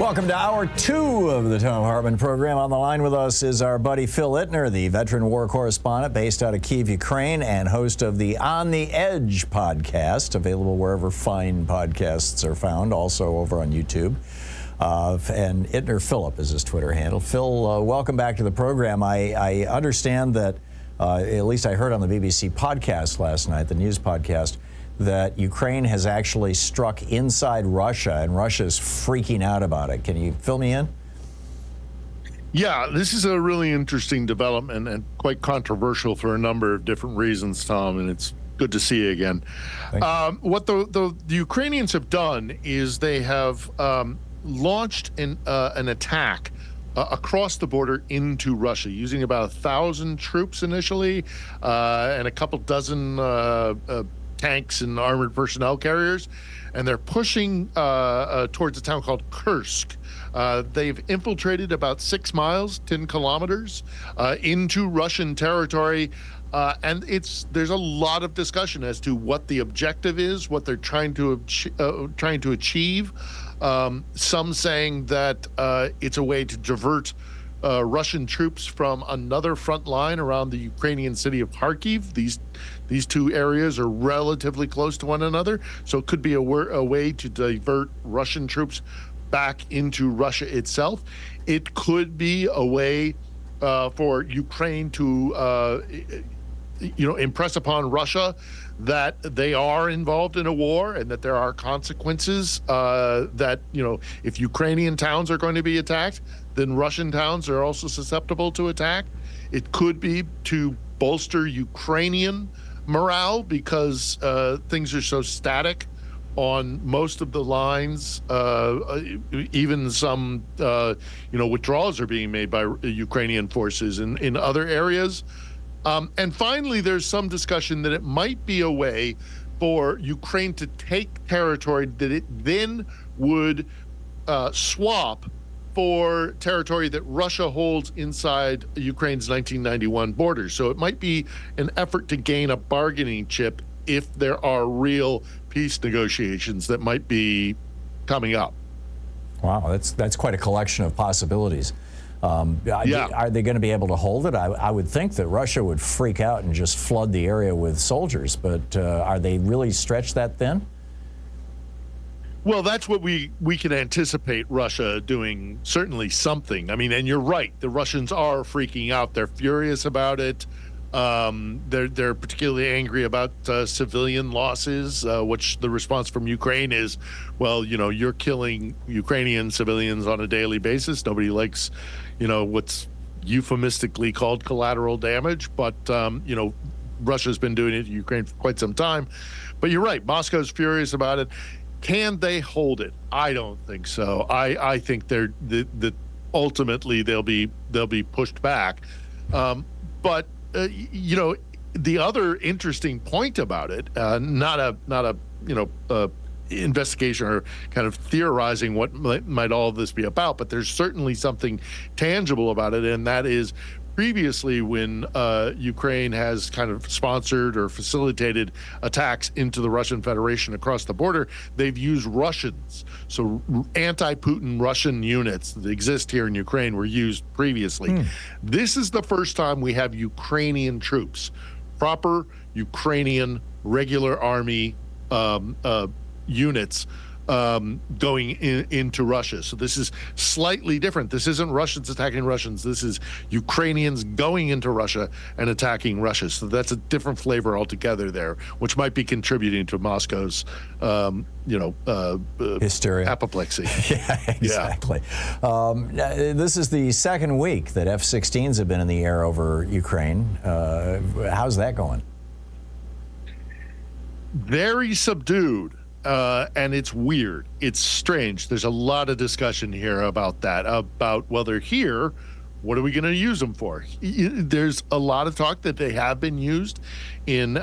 Welcome to hour 2 of the Thom Hartmann Program. On the line with us is our buddy Phil Ittner, the veteran war correspondent based out of Kyiv, Ukraine, and host of the On the Edge podcast, available wherever fine podcasts are found, also over on YouTube. And Ittner Philip is his Twitter handle. Phil, welcome back to the program. I understand that, at least I heard on the BBC podcast last night, the news podcast, that Ukraine has actually struck inside Russia, and Russia is freaking out about it. Can you fill me in? Yeah, this is a really interesting development and quite controversial for a number of different reasons, Tom, and it's good to see you again. What the Ukrainians have done is they have launched an attack across the border into Russia, using about 1,000 troops initially and a couple dozen tanks and armored personnel carriers, and they're pushing towards a town called Kursk. They've infiltrated about 6 miles, 10 kilometers into Russian territory, and there's a lot of discussion as to what the objective is, what they're trying to achieve. Some saying that it's a way to divert Russian troops from another front line around the Ukrainian city of Kharkiv. These two areas are relatively close to one another, so it could be a way to divert Russian troops back into Russia itself. It could be a way for Ukraine to impress upon Russia that they are involved in a war and that there are consequences, that, if Ukrainian towns are going to be attacked, then Russian towns are also susceptible to attack. It could be to bolster Ukrainian morale because things are so static on most of the lines. Even some, withdrawals are being made by Ukrainian forces in other areas. And finally, there's some discussion that it might be a way for Ukraine to take territory that it then would swap for territory that Russia holds inside Ukraine's 1991 borders. So it might be an effort to gain a bargaining chip if there are real peace negotiations that might be coming up. Wow, that's quite a collection of possibilities. Yeah. Are they going to be able to hold it? I would think that Russia would freak out and just flood the area with soldiers, but are they really stretched that thin? Well, that's what we can anticipate Russia doing, certainly something. I mean, and you're right, the Russians are freaking out. They're furious about it. They're particularly angry about civilian losses, which the response from Ukraine is, well, you're killing Ukrainian civilians on a daily basis. Nobody likes, what's euphemistically called collateral damage, but, Russia's been doing it to Ukraine for quite some time. But you're right, Moscow's furious about it. Can they hold it? I don't think so. I think ultimately they'll be pushed back. But the other interesting point about it, not a investigation or kind of theorizing what might all of this be about, but there's certainly something tangible about it, and that is previously when Ukraine has kind of sponsored or facilitated attacks into the Russian Federation across the border, they've used Russians. So anti-Putin Russian units that exist here in Ukraine were used previously. This is the first time we have Ukrainian troops, proper Ukrainian regular army units going into Russia. So this is slightly different. This isn't Russians attacking Russians. This is Ukrainians going into Russia and attacking Russia. So that's a different flavor altogether there, which might be contributing to Moscow's, hysteria, apoplexy. Yeah, exactly. Yeah. This is the second week that F-16s have been in the air over Ukraine. How's that going? Very subdued. And it's weird. It's strange. There's a lot of discussion here about that, about, well, they're here. What are we going to use them for? There's a lot of talk that they have been used in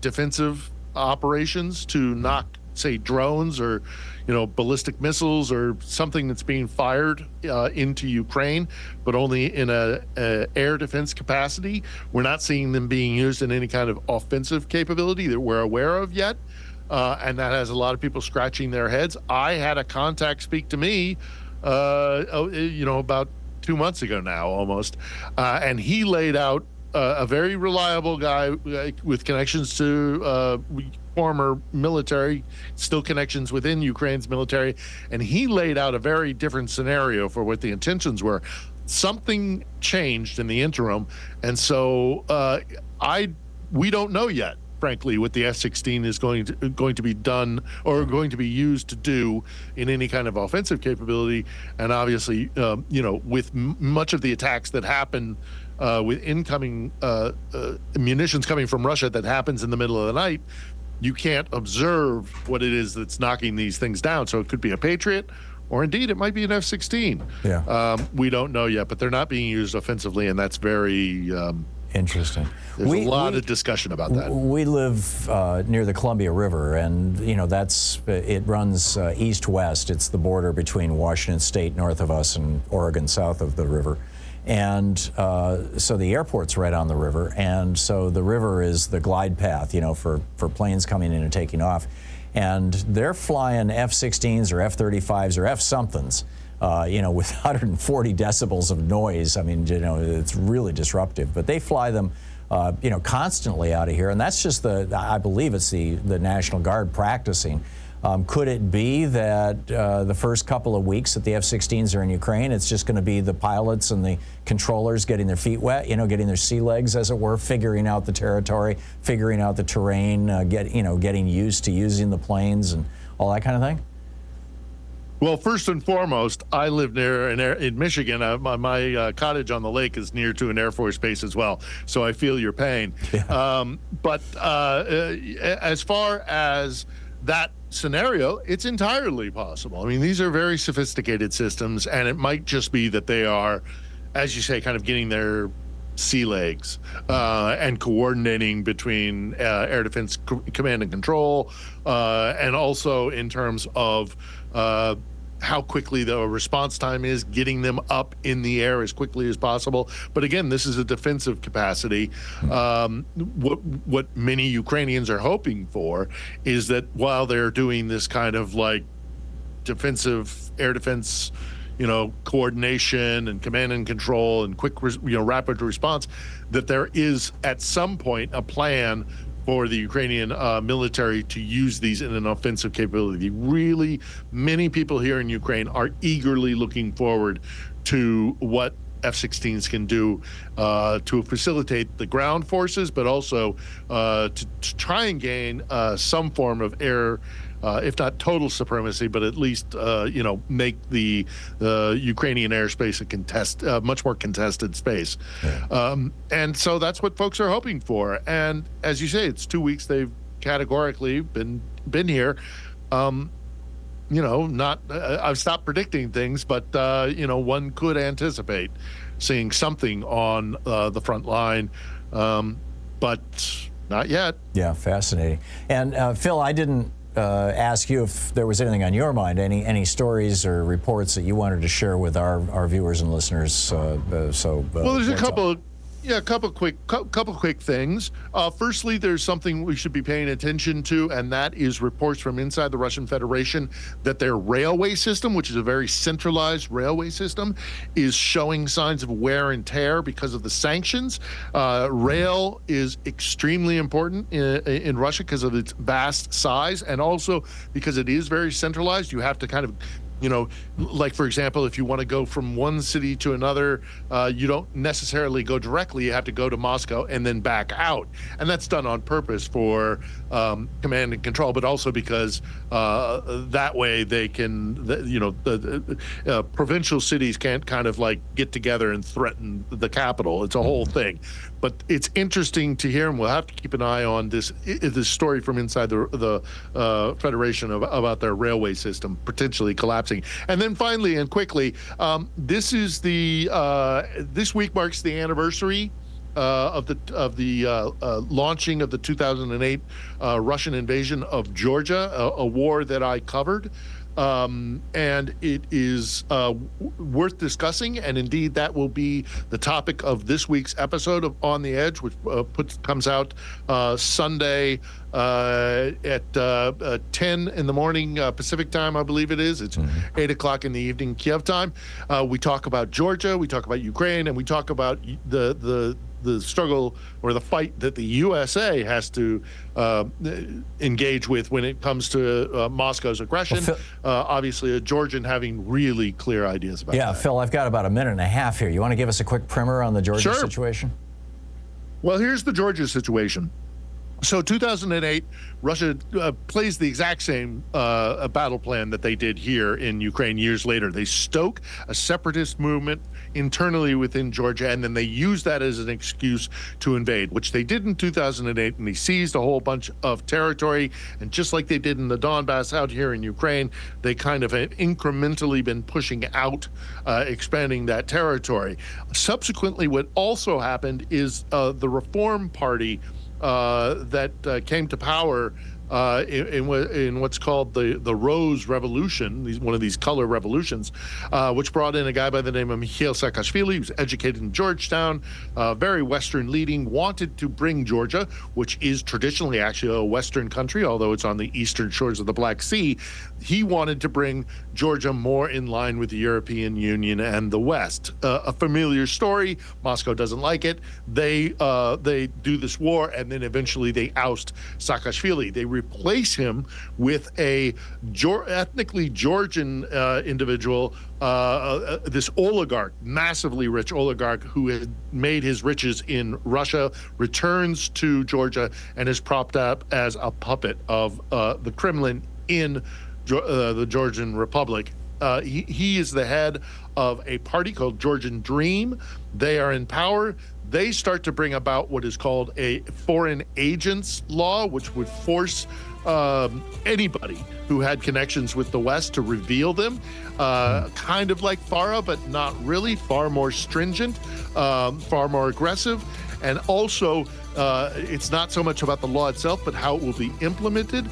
defensive operations to knock, say, drones or, ballistic missiles or something that's being fired into Ukraine, but only in a air defense capacity. We're not seeing them being used in any kind of offensive capability that we're aware of yet. And that has a lot of people scratching their heads. I had a contact speak to me about 2 months ago now, almost, and he laid out a very reliable guy with connections to former military, still connections within Ukraine's military, and he laid out a very different scenario for what the intentions were. Something changed in the interim, and so we don't know yet, frankly, what the F-16 is going to be done or going to be used to do in any kind of offensive capability. And obviously, with much of the attacks that happen with incoming munitions coming from Russia that happens in the middle of the night, you can't observe what it is that's knocking these things down. So it could be a Patriot, or indeed it might be an F-16. Yeah. We don't know yet, but they're not being used offensively, and that's very interesting. There's a lot of discussion about that. We live near the Columbia River, and it runs east-west. It's the border between Washington State north of us and Oregon south of the river. And so the airport's right on the river, and so the river is the glide path, for planes coming in and taking off. And they're flying F-16s or F-35s or F-somethings, with 140 decibels of noise. I mean, it's really disruptive. But they fly them, constantly out of here, and that's just I believe it's the National Guard practicing. Could it be that the first couple of weeks that the F-16s are in Ukraine, it's just going to be the pilots and the controllers getting their feet wet, getting their sea legs, as it were, figuring out the territory, figuring out the terrain, getting used to using the planes and all that kind of thing? Well, first and foremost, I live near in Michigan. My cottage on the lake is near to an Air Force base as well, so I feel your pain. Yeah. But as far as that scenario, it's entirely possible. I mean, these are very sophisticated systems, and it might just be that they are, as you say, kind of getting their sea legs and coordinating between air defense command and control, and also in terms of how quickly the response time is, getting them up in the air as quickly as possible. But again, this is a defensive capacity. What many Ukrainians are hoping for is that while they're doing this kind of like defensive air defense, coordination and command and control and quick, rapid response, that there is at some point a plan for the Ukrainian military to use these in an offensive capability. Really, many people here in Ukraine are eagerly looking forward to what F-16s can do to facilitate the ground forces, but also to try and gain some form of air, if not total supremacy, but at least make the Ukrainian airspace a much more contested space. Yeah. And so that's what folks are hoping for. And as you say, it's 2 weeks they've categorically been here. I've stopped predicting things, but one could anticipate seeing something on the front line, but not yet. Yeah, fascinating. And Phil, I didn't ask you if there was anything on your mind, any stories or reports that you wanted to share with our viewers and listeners. Well, there's a couple quick things. Firstly, there's something we should be paying attention to, and that is reports from inside the Russian Federation that their railway system, which is a very centralized railway system, is showing signs of wear and tear because of the sanctions. Rail is extremely important in Russia because of its vast size, and also because it is very centralized. You have to kind of like, for example, if you want to go from one city to another, you don't necessarily go directly. You have to go to Moscow and then back out. And that's done on purpose for command and control, but also because that way they can, the provincial cities can't kind of like get together and threaten the capital. It's a whole thing. But it's interesting to hear, and we'll have to keep an eye on this story from inside the Federation about their railway system potentially collapsing. And then finally and quickly, this week marks the anniversary of the launching of the 2008 Russian invasion of Georgia, a war that I covered. and it is worth discussing. And indeed, that will be the topic of this week's episode of On the Edge, which comes out Sunday at 10 in the morning Pacific time, I believe it is. It's 8 o'clock in the evening Kiev time. We talk about Georgia, we talk about Ukraine, and we talk about the struggle or the fight that the USA has to engage with when it comes to Moscow's aggression. Well, obviously, a Georgian having really clear ideas about that. Yeah, Phil, I've got about a minute and a half here. You want to give us a quick primer on the Georgia Sure. situation? Well, here's the Georgia situation. So 2008, Russia plays the exact same battle plan that they did here in Ukraine years later. They stoke a separatist movement internally within Georgia, and then they use that as an excuse to invade, which they did in 2008, and they seized a whole bunch of territory. And just like they did in the Donbass out here in Ukraine, they kind of have incrementally been pushing out, expanding that territory. Subsequently, what also happened is the Reform Party that came to power in what's called the Rose Revolution, one of these color revolutions, which brought in a guy by the name of Mikhail Saakashvili, who was educated in Georgetown, very Western leading, wanted to bring Georgia, which is traditionally actually a Western country, although it's on the eastern shores of the Black Sea. He wanted to bring Georgia more in line with the European Union and the West. A familiar story. Moscow doesn't like it. They do this war, and then eventually they oust Saakashvili. They replace him with a ethnically Georgian individual, this oligarch, massively rich oligarch who had made his riches in Russia, returns to Georgia and is propped up as a puppet of the Kremlin in the Georgian Republic. He is the head of a party called Georgian Dream. They are in power. They start to bring about what is called a foreign agents law, which would force anybody who had connections with the West to reveal them, kind of like FARA, but not really, far more stringent, far more aggressive. And also, it's not so much about the law itself, but how it will be implemented.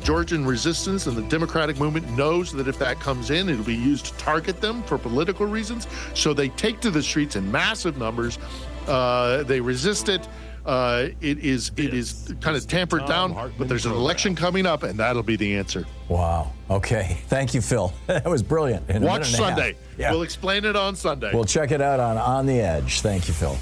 Georgian resistance and the democratic movement knows that if that comes in, it'll be used to target them for political reasons. So they take to the streets in massive numbers. They resist it. It is kind of tampered down, but there's an election coming up, and that'll be the answer. Wow. Okay. Thank you, Phil. That was brilliant. Watch Sunday. Yeah. We'll explain it on Sunday. We'll check it out on the Edge. Thank you, Phil.